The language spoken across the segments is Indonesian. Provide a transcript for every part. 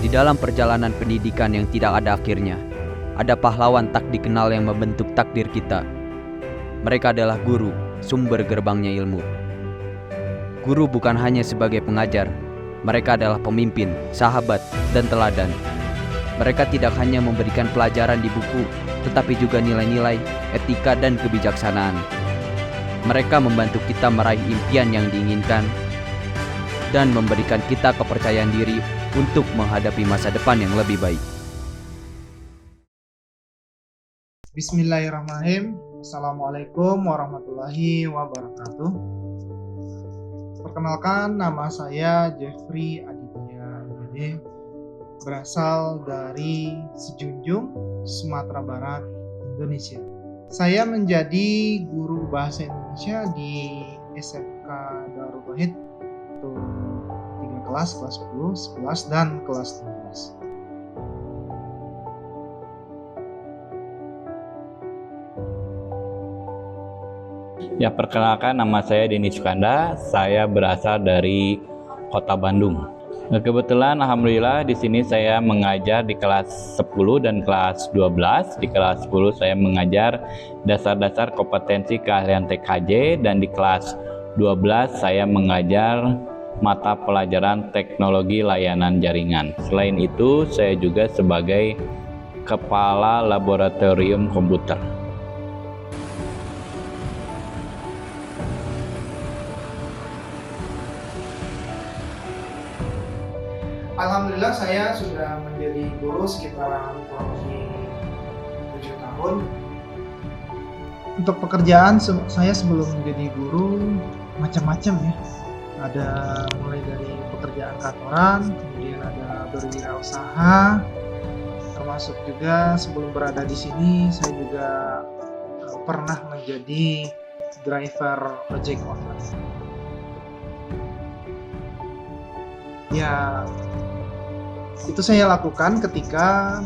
Di dalam perjalanan pendidikan yang tidak ada akhirnya, ada pahlawan tak dikenal yang membentuk takdir kita. Mereka adalah guru, sumber gerbangnya ilmu. Guru bukan hanya sebagai pengajar, mereka adalah pemimpin, sahabat, dan teladan. Mereka tidak hanya memberikan pelajaran di buku, tetapi juga nilai-nilai, etika, dan kebijaksanaan. Mereka membantu kita meraih impian yang diinginkan dan memberikan kita kepercayaan diri untuk menghadapi masa depan yang lebih baik. Bismillahirrahmanirrahim. Assalamualaikum warahmatullahi wabarakatuh. Perkenalkan, nama saya Jeffrey Aditya Gede, berasal dari Sejunjung, Sumatera Barat, Indonesia. Saya menjadi guru bahasa Indonesia di SMK Darul Tauhid untuk 3 kelas 10, 11, dan kelas 12. Ya, perkenalkan, nama saya Denny Sukanda. Saya berasal dari Kota Bandung. Nah, kebetulan alhamdulillah di sini saya mengajar di kelas 10 dan kelas 12. Di kelas 10 saya mengajar dasar-dasar kompetensi keahlian TKJ, dan di kelas 12 saya mengajar mata pelajaran teknologi layanan jaringan. Selain itu, saya juga sebagai kepala laboratorium komputer. Alhamdulillah saya sudah menjadi guru sekitar kurang lebih 7 tahun. Untuk pekerjaan saya sebelum menjadi guru macam-macam ya. Ada mulai dari pekerjaan kantoran, kemudian ada berwirausaha, termasuk juga sebelum berada di sini saya juga pernah menjadi driver ojek online. Ya, itu saya lakukan ketika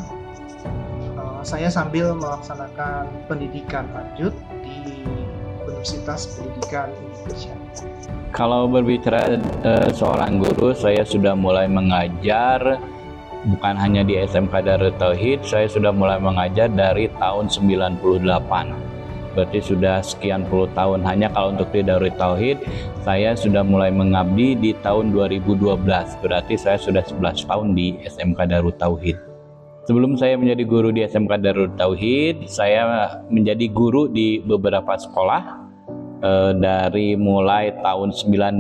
saya sambil melaksanakan pendidikan lanjut di Universitas Pendidikan Indonesia. Kalau berbicara seorang guru, saya sudah mulai mengajar bukan hanya di SMK Darul Tauhid, saya sudah mulai mengajar dari tahun 98. Berarti sudah sekian puluh tahun. Hanya kalau untuk di Darul Tauhid, saya sudah mulai mengabdi di tahun 2012. Berarti saya sudah 11 tahun di SMK Darul Tauhid. Sebelum saya menjadi guru di SMK Darul Tauhid, saya menjadi guru di beberapa sekolah. Dari mulai tahun 98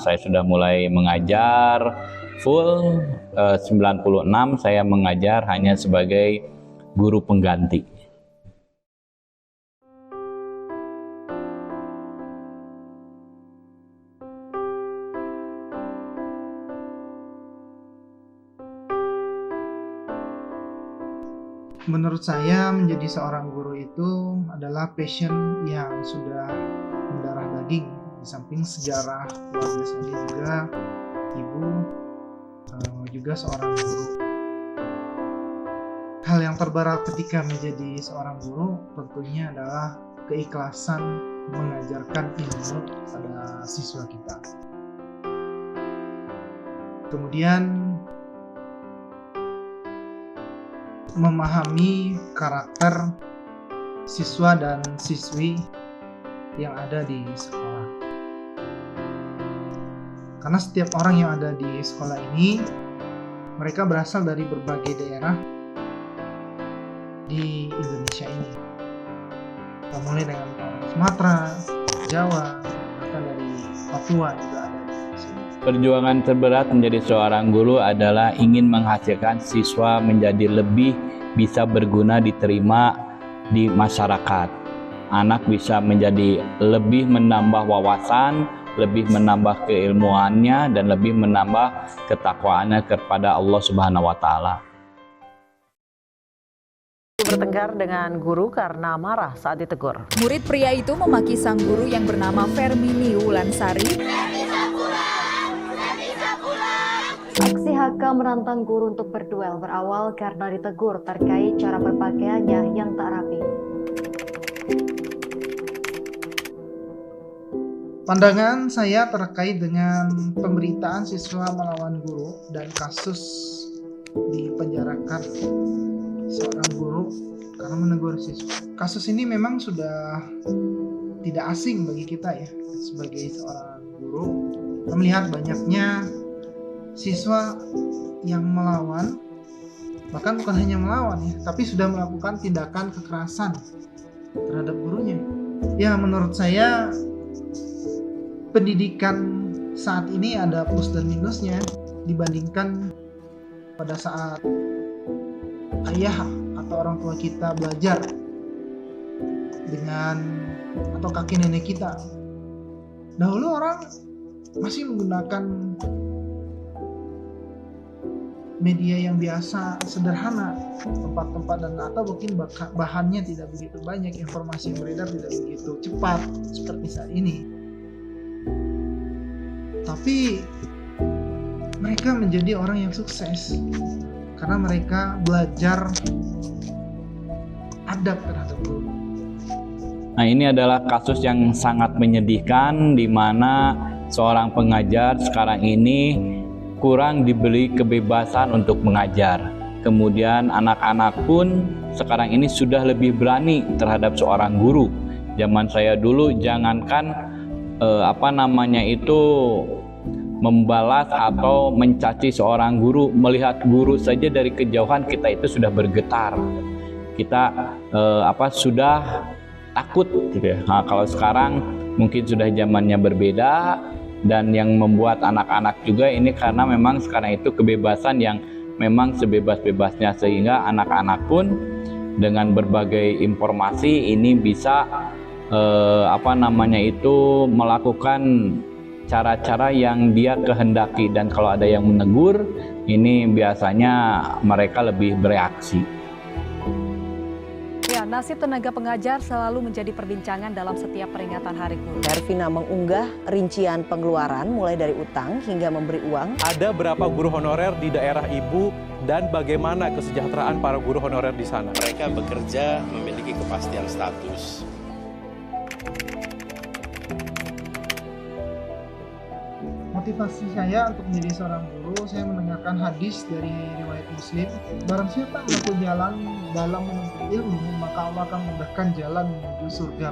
saya sudah mulai mengajar full. 96 saya mengajar hanya sebagai guru pengganti. Menurut saya menjadi seorang guru itu adalah passion yang sudah mendarah daging. Di samping sejarah keluarga saya juga, ibu juga seorang guru. Hal yang terberat ketika menjadi seorang guru tentunya adalah keikhlasan mengajarkan ilmu pada siswa kita. Kemudian memahami karakter siswa dan siswi yang ada di sekolah. Karena setiap orang yang ada di sekolah ini, mereka berasal dari berbagai daerah di Indonesia ini. Mulai dengan Sumatera, Jawa, bahkan dari Papua juga ada di sini. Perjuangan terberat menjadi seorang guru adalah ingin menghasilkan siswa menjadi lebih bisa berguna, diterima di masyarakat. Anak bisa menjadi lebih menambah wawasan, lebih menambah keilmuannya, dan lebih menambah ketakwaannya kepada Allah Subhanahu wa Ta'ala. Bertengkar dengan guru karena marah saat ditegur. Murid pria itu memaki sang guru yang bernama Fermini Wulansari. Aksi HK menantang guru untuk berduel berawal karena ditegur terkait cara berpakaiannya yang tak rapi. Pandangan saya terkait dengan pemberitaan siswa melawan guru dan kasus dipenjarakan seorang guru karena menegur siswa. Kasus ini memang sudah tidak asing bagi kita ya, sebagai seorang guru. Kita melihat banyaknya siswa yang melawan, bahkan bukan hanya melawan ya, tapi sudah melakukan tindakan kekerasan terhadap gurunya. Ya, menurut saya pendidikan saat ini ada plus dan minusnya dibandingkan pada saat ayah atau orang tua kita belajar dengan atau kakek nenek kita. Dahulu orang masih menggunakan media yang biasa, sederhana, tempat-tempat dan atau mungkin bahannya tidak begitu banyak, informasi yang beredar tidak begitu cepat seperti saat ini. Tapi mereka menjadi orang yang sukses karena mereka belajar adab terhadap guru. Nah, ini adalah kasus yang sangat menyedihkan di mana seorang pengajar sekarang ini kurang diberi kebebasan untuk mengajar. Kemudian anak-anak pun sekarang ini sudah lebih berani terhadap seorang guru. Zaman saya dulu jangankan membalas atau mencaci seorang guru, melihat guru saja dari kejauhan kita itu sudah bergetar. Kita sudah takut gitu ya. Nah, kalau sekarang mungkin sudah zamannya berbeda, dan yang membuat anak-anak juga ini karena memang sekarang itu kebebasan yang memang sebebas-bebasnya, sehingga anak-anak pun dengan berbagai informasi ini bisa melakukan cara-cara yang dia kehendaki, dan kalau ada yang menegur ini biasanya mereka lebih bereaksi. Ya, nasib tenaga pengajar selalu menjadi perbincangan dalam setiap peringatan Hari Guru. Hervina mengunggah rincian pengeluaran mulai dari utang hingga memberi uang. Ada berapa guru honorer di daerah ibu dan bagaimana kesejahteraan para guru honorer di sana? Mereka bekerja memiliki kepastian status. Motivasi saya untuk menjadi seorang guru, saya mendengarkan hadis dari riwayat Muslim. Barang siapa menempuh jalan dalam menuntut ilmu, maka Allah akan memudahkan jalan menuju surga.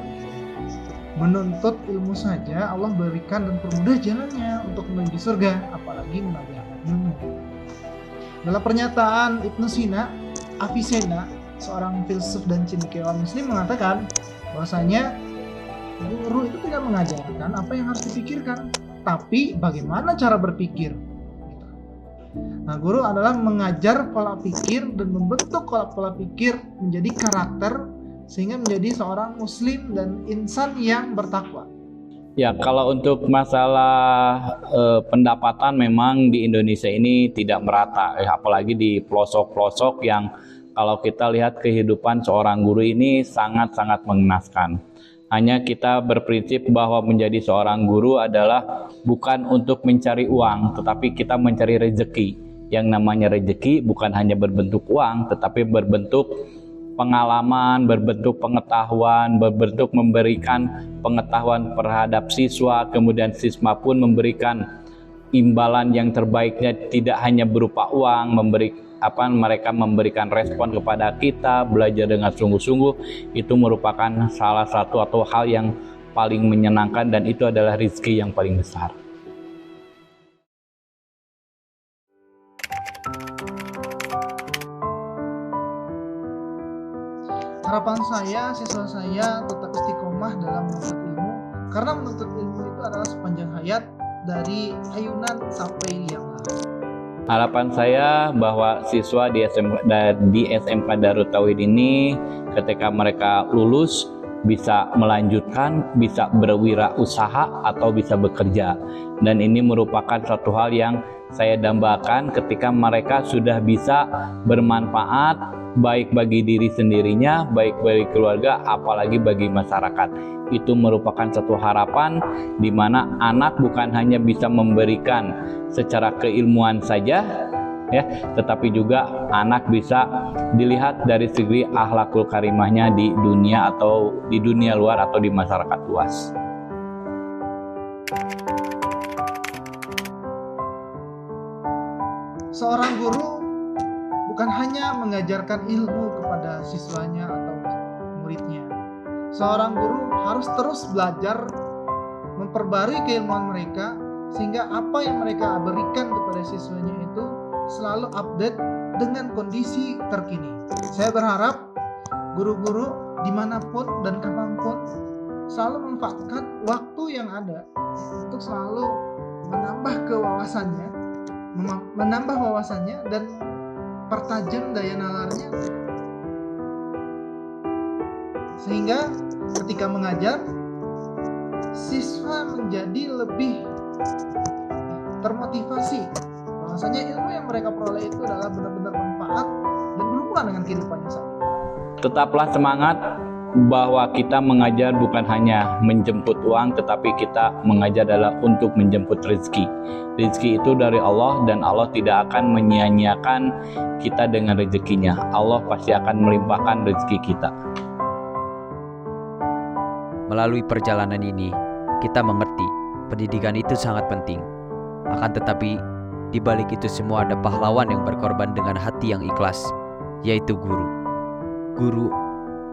Menuntut ilmu saja Allah berikan dan permudah jalannya untuk menuju surga, apalagi menambah ilmu. Dalam pernyataan Ibnu Sina, Avicenna, seorang filsuf dan cendekiawan Muslim, mengatakan bahwasanya guru itu tidak mengajarkan apa yang harus dipikirkan, tapi bagaimana cara berpikir. Nah, guru adalah mengajar pola pikir dan membentuk pola pikir menjadi karakter sehingga menjadi seorang muslim dan insan yang bertakwa. Ya, kalau untuk masalah pendapatan memang di Indonesia ini tidak merata, apalagi di pelosok-pelosok yang kalau kita lihat kehidupan seorang guru ini sangat-sangat mengenaskan. Hanya kita berprinsip bahwa menjadi seorang guru adalah bukan untuk mencari uang, tetapi kita mencari rezeki. Yang namanya rezeki bukan hanya berbentuk uang, tetapi berbentuk pengalaman, berbentuk pengetahuan, berbentuk memberikan pengetahuan terhadap siswa, kemudian siswa pun memberikan imbalan yang terbaiknya, tidak hanya berupa uang, mereka memberikan respon kepada kita, belajar dengan sungguh-sungguh. Itu merupakan salah satu atau hal yang paling menyenangkan, dan itu adalah rezeki yang paling besar. Harapan saya, siswa saya tetap istiqomah dalam menuntut ilmu, karena menuntut ilmu itu adalah sepanjang hayat, dari ayunan sampai liang lahat. Harapan saya bahwa siswa di SMK Darut Tauhid ini ketika mereka lulus bisa melanjutkan, bisa berwirausaha atau bisa bekerja. Dan ini merupakan satu hal yang saya dambakan ketika mereka sudah bisa bermanfaat baik bagi diri sendirinya, baik bagi keluarga, apalagi bagi masyarakat. Itu merupakan satu harapan di mana anak bukan hanya bisa memberikan secara keilmuan saja, ya, tetapi juga anak bisa dilihat dari segi akhlakul karimahnya di dunia atau di dunia luar atau di masyarakat luas. Seorang guru bukan hanya mengajarkan ilmu kepada siswanya atau muridnya. Seorang guru harus terus belajar, memperbarui keilmuan mereka, sehingga apa yang mereka berikan kepada siswanya itu selalu update dengan kondisi terkini. Saya berharap guru-guru dimanapun dan kapanpun selalu memanfaatkan waktu yang ada untuk selalu menambah wawasannya dan pertajam daya nalarnya, sehingga ketika mengajar siswa menjadi lebih termotivasi bahwasanya ilmu yang mereka peroleh itu adalah benar-benar manfaat dan berhubungan dengan kehidupannya saat ini. Tetaplah semangat bahwa kita mengajar bukan hanya menjemput uang, tetapi kita mengajar adalah untuk menjemput rezeki. Rezeki itu dari Allah dan Allah tidak akan menyia-nyiakan kita dengan rezekinya. Allah pasti akan melimpahkan rezeki kita. Melalui perjalanan ini, kita mengerti pendidikan itu sangat penting. Akan tetapi, di balik itu semua ada pahlawan yang berkorban dengan hati yang ikhlas, yaitu guru. Guru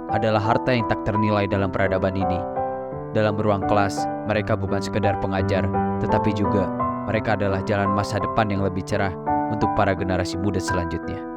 adalah harta yang tak ternilai dalam peradaban ini. Dalam ruang kelas, mereka bukan sekedar pengajar, tetapi juga mereka adalah jalan masa depan yang lebih cerah untuk para generasi muda selanjutnya.